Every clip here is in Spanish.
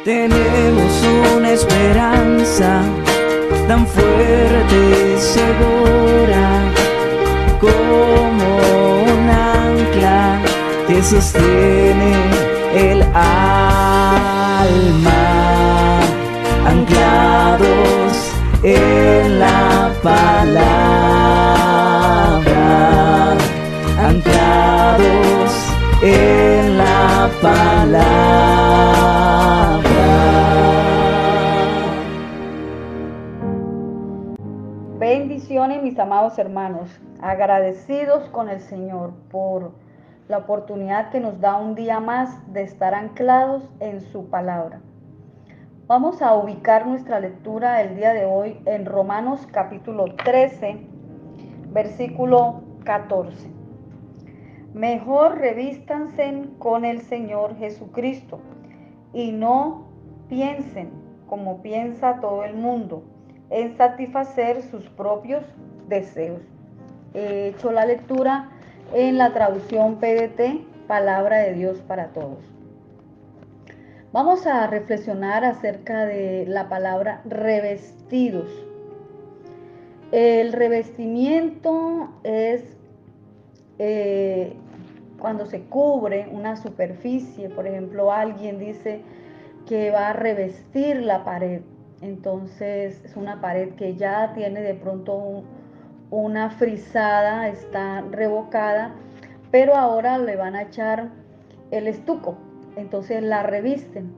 Tenemos una esperanza tan fuerte y segura como un ancla que sostiene el alma, anclados en la palabra, anclados en la palabra. Bendiciones, mis amados hermanos, agradecidos con el Señor por la oportunidad que nos da un día más de estar anclados en su palabra. Vamos a ubicar nuestra lectura del día de hoy en Romanos capítulo 13, versículo 14. Mejor revístanse con el Señor Jesucristo y no piensen como piensa todo el mundo, en satisfacer sus propios deseos. He hecho la lectura en la traducción PDT, Palabra de Dios para Todos. Vamos a reflexionar acerca de la palabra revestidos. El revestimiento es cuando se cubre una superficie. Por ejemplo, alguien dice que va a revestir la pared. Entonces es una pared que ya tiene de pronto una frisada, está revocada, pero ahora le van a echar el estuco, entonces la revisten.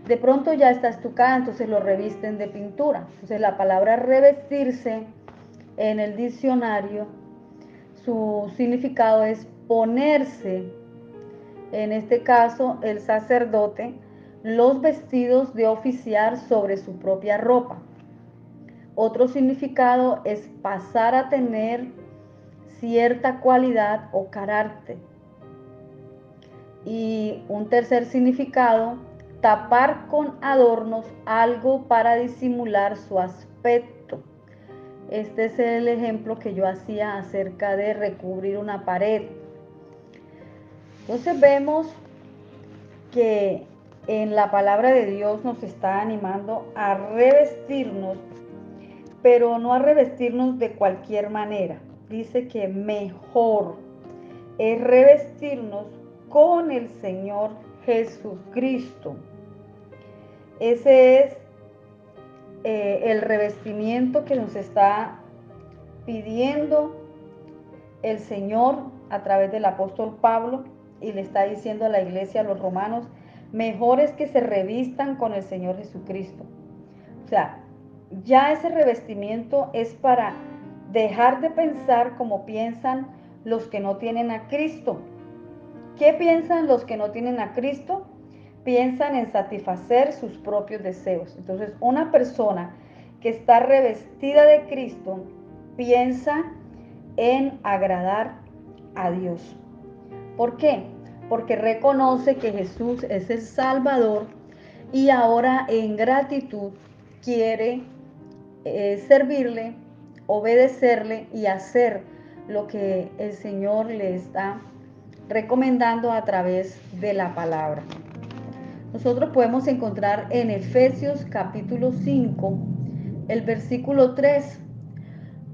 De pronto ya está estucada, entonces lo revisten de pintura. Entonces la palabra revestirse en el diccionario, su significado es ponerse, en este caso el sacerdote, los vestidos de oficiar sobre su propia ropa. Otro significado es pasar a tener cierta cualidad o carácter. Y un tercer significado, tapar con adornos algo para disimular su aspecto. Este es el ejemplo que yo hacía acerca de recubrir una pared. Entonces vemos que en la palabra de Dios nos está animando a revestirnos, pero no a revestirnos de cualquier manera. Dice que mejor es revestirnos con el Señor Jesucristo. Ese es el revestimiento que nos está pidiendo el Señor a través del apóstol Pablo, y le está diciendo a la iglesia, a los romanos, mejor es que se revistan con el Señor Jesucristo. O sea, ya ese revestimiento es para dejar de pensar como piensan los que no tienen a Cristo. ¿Qué piensan los que no tienen a Cristo? Piensan en satisfacer sus propios deseos. Entonces, una persona que está revestida de Cristo piensa en agradar a Dios. ¿Por qué? Porque reconoce que Jesús es el Salvador y ahora en gratitud quiere servirle, obedecerle y hacer lo que el Señor le está recomendando a través de la palabra. Nosotros podemos encontrar en Efesios capítulo 5, el versículo 3,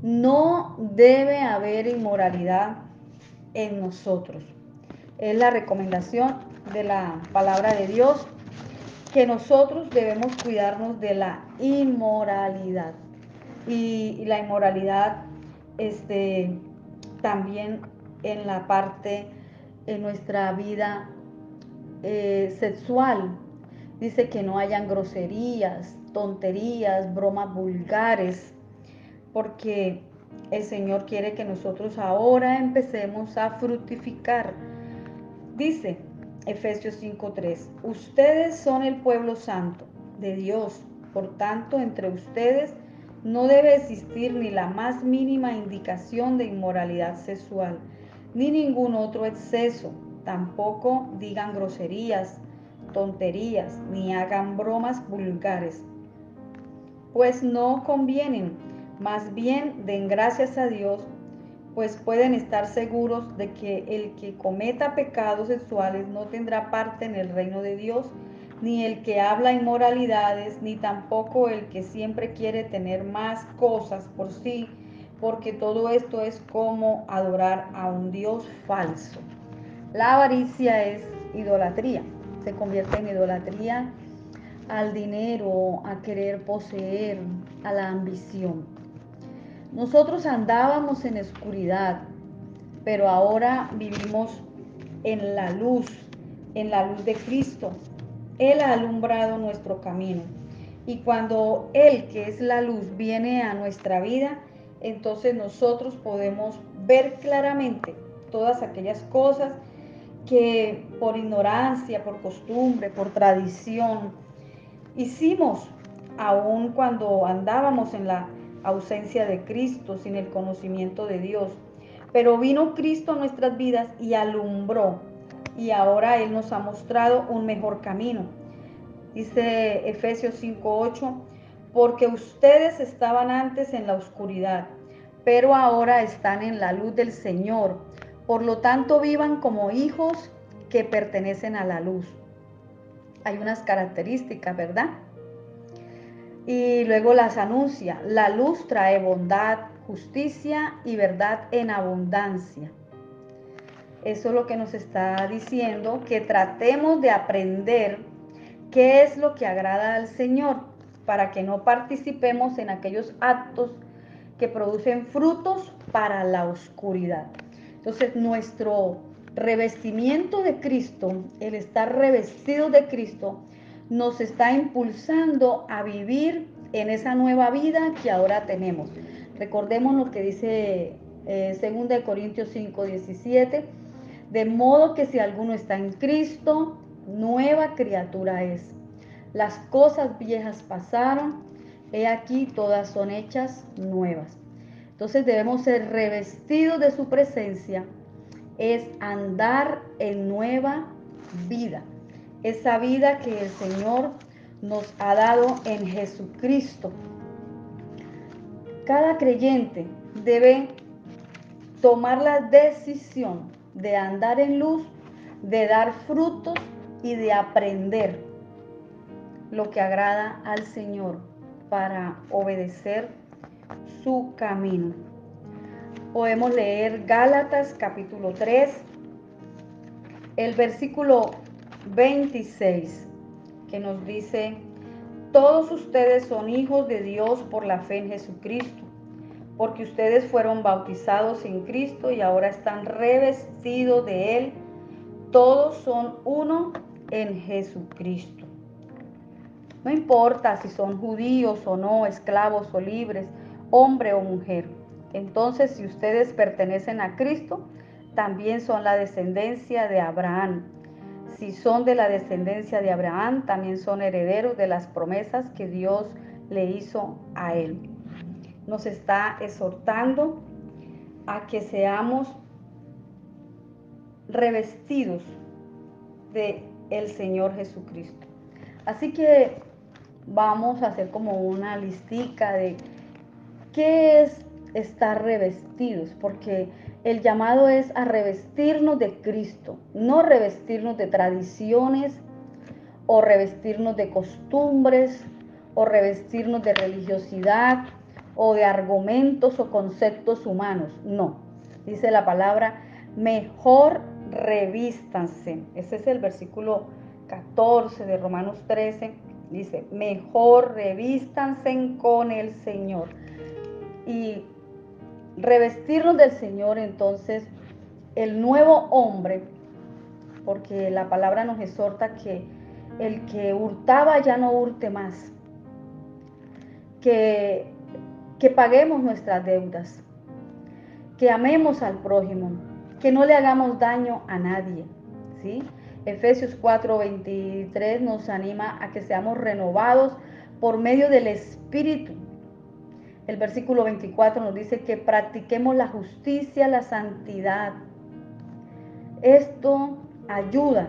no debe haber inmoralidad en nosotros. Es la recomendación de la palabra de Dios, que nosotros debemos cuidarnos de la inmoralidad. Y la inmoralidad también en la parte en nuestra vida sexual. Dice que no hayan groserías, tonterías, bromas vulgares, porque el Señor quiere que nosotros ahora empecemos a fructificar. Dice Efesios 5:3, ustedes son el pueblo santo de Dios, por tanto entre ustedes no debe existir ni la más mínima indicación de inmoralidad sexual, ni ningún otro exceso. Tampoco digan groserías, tonterías, ni hagan bromas vulgares, pues no convienen. Más bien den gracias a Dios, pues pueden estar seguros de que el que cometa pecados sexuales no tendrá parte en el reino de Dios. ni el que habla inmoralidades, ni tampoco el que siempre quiere tener más cosas por sí, porque todo esto es como adorar a un Dios falso. La avaricia es idolatría, se convierte en idolatría al dinero, a querer poseer, a la ambición. Nosotros andábamos en oscuridad, pero ahora vivimos en la luz de Cristo. Él ha alumbrado nuestro camino. Y cuando Él, que es la luz, viene a nuestra vida, entonces nosotros podemos ver claramente todas aquellas cosas que por ignorancia, por costumbre, por tradición, hicimos, aun cuando andábamos en la ausencia de Cristo, sin el conocimiento de Dios. Pero vino Cristo a nuestras vidas y alumbró, y ahora Él nos ha mostrado un mejor camino. Dice Efesios 5:8, porque ustedes estaban antes en la oscuridad, pero ahora están en la luz del Señor. Por lo tanto, vivan como hijos que pertenecen a la luz. Hay unas características, ¿verdad? Y luego las anuncia. La luz trae bondad, justicia y verdad en abundancia. Eso es lo que nos está diciendo, que tratemos de aprender qué es lo que agrada al Señor, para que no participemos en aquellos actos que producen frutos para la oscuridad. Entonces, nuestro revestimiento de Cristo, el estar revestido de Cristo, nos está impulsando a vivir en esa nueva vida que ahora tenemos. Recordemos lo que dice 2 Corintios 5:17, de modo que si alguno está en Cristo, nueva criatura es. Las cosas viejas pasaron, he aquí todas son hechas nuevas. Entonces debemos ser revestidos de su presencia, es andar en nueva vida. Esa vida que el Señor nos ha dado en Jesucristo. Cada creyente debe tomar la decisión de andar en luz, de dar frutos y de aprender lo que agrada al Señor para obedecer su camino. Podemos leer Gálatas capítulo 3, el versículo 26, que nos dice: todos ustedes son hijos de Dios por la fe en Jesucristo, porque ustedes fueron bautizados en Cristo y ahora están revestidos de Él. Todos son uno en Jesucristo. No importa si son judíos o no, esclavos o libres, hombre o mujer. Entonces, si ustedes pertenecen a Cristo, también son la descendencia de Abraham. Si son de la descendencia de Abraham, también son herederos de las promesas que Dios le hizo a él. Nos está exhortando a que seamos revestidos de el Señor Jesucristo. Así que vamos a hacer como una listica de qué es estar revestidos, porque el llamado es a revestirnos de Cristo, no revestirnos de tradiciones o revestirnos de costumbres o revestirnos de religiosidad o de argumentos o conceptos humanos. No, dice la palabra, mejor revístanse. Ese es el versículo 14 de Romanos 13. Dice, mejor revístanse con el Señor. Y revestirnos del Señor, entonces, el nuevo hombre, porque la palabra nos exhorta que el que hurtaba ya no hurte más, que paguemos nuestras deudas, que amemos al prójimo, que no le hagamos daño a nadie, ¿sí? Efesios 4:23 nos anima a que seamos renovados por medio del Espíritu. El versículo 24 nos dice que practiquemos la justicia, la santidad. Esto ayuda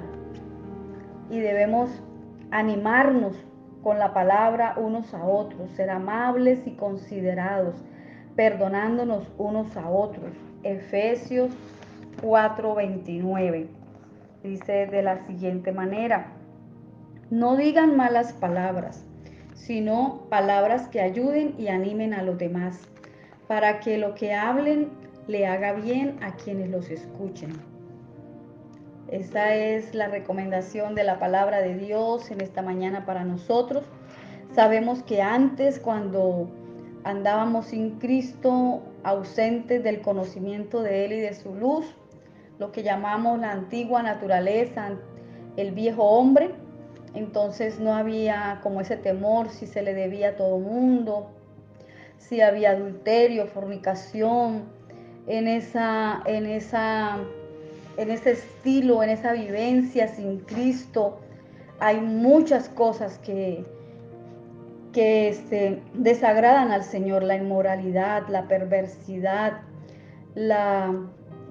y debemos animarnos con la palabra unos a otros, ser amables y considerados, perdonándonos unos a otros. Efesios 4:29 dice de la siguiente manera: No digan malas palabras, sino palabras que ayuden y animen a los demás, para que lo que hablen le haga bien a quienes los escuchen. Esa es la recomendación de la palabra de Dios en esta mañana para nosotros. Sabemos que antes, cuando andábamos sin Cristo, ausentes del conocimiento de Él y de su luz, lo que llamamos la antigua naturaleza, el viejo hombre, entonces no había como ese temor si se le debía a todo mundo, si había adulterio, fornicación, en ese estilo, en esa vivencia sin Cristo. Hay muchas cosas que desagradan al Señor: la inmoralidad, la perversidad, la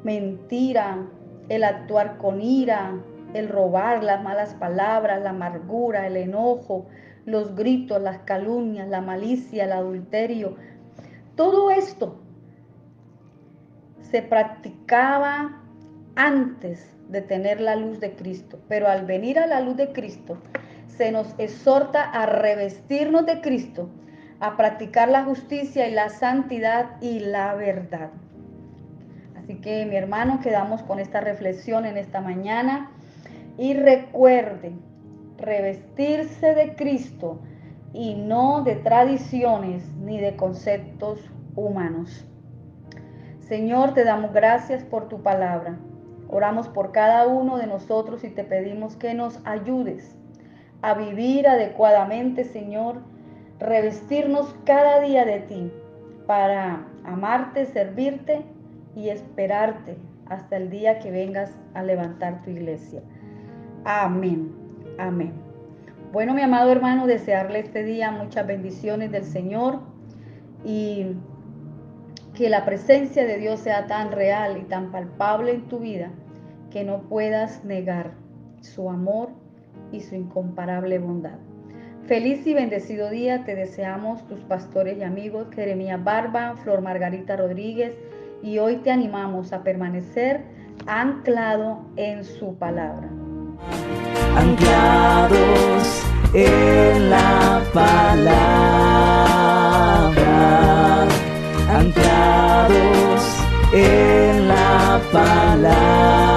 mentira, el actuar con ira, el robar, las malas palabras, la amargura, el enojo, los gritos, las calumnias, la malicia, el adulterio. Todo esto se practicaba antes de tener la luz de Cristo, pero al venir a la luz de Cristo se nos exhorta a revestirnos de Cristo, a practicar la justicia y la santidad y la verdad. Así que, mi hermano, quedamos con esta reflexión en esta mañana y recuerden revestirse de Cristo y no de tradiciones ni de conceptos humanos. Señor, te damos gracias por tu palabra. Oramos por cada uno de nosotros y te pedimos que nos ayudes a vivir adecuadamente, Señor, revestirnos cada día de ti para amarte, servirte y esperarte hasta el día que vengas a levantar tu iglesia. Amén, amén. Bueno, mi amado hermano, desearle este día muchas bendiciones del Señor y que la presencia de Dios sea tan real y tan palpable en tu vida que no puedas negar su amor y su incomparable bondad. Feliz y bendecido día te deseamos tus pastores y amigos Jeremías Barba, Flor Margarita Rodríguez, y hoy te animamos a permanecer anclado en su palabra. Anclados en la palabra, anclados en la palabra.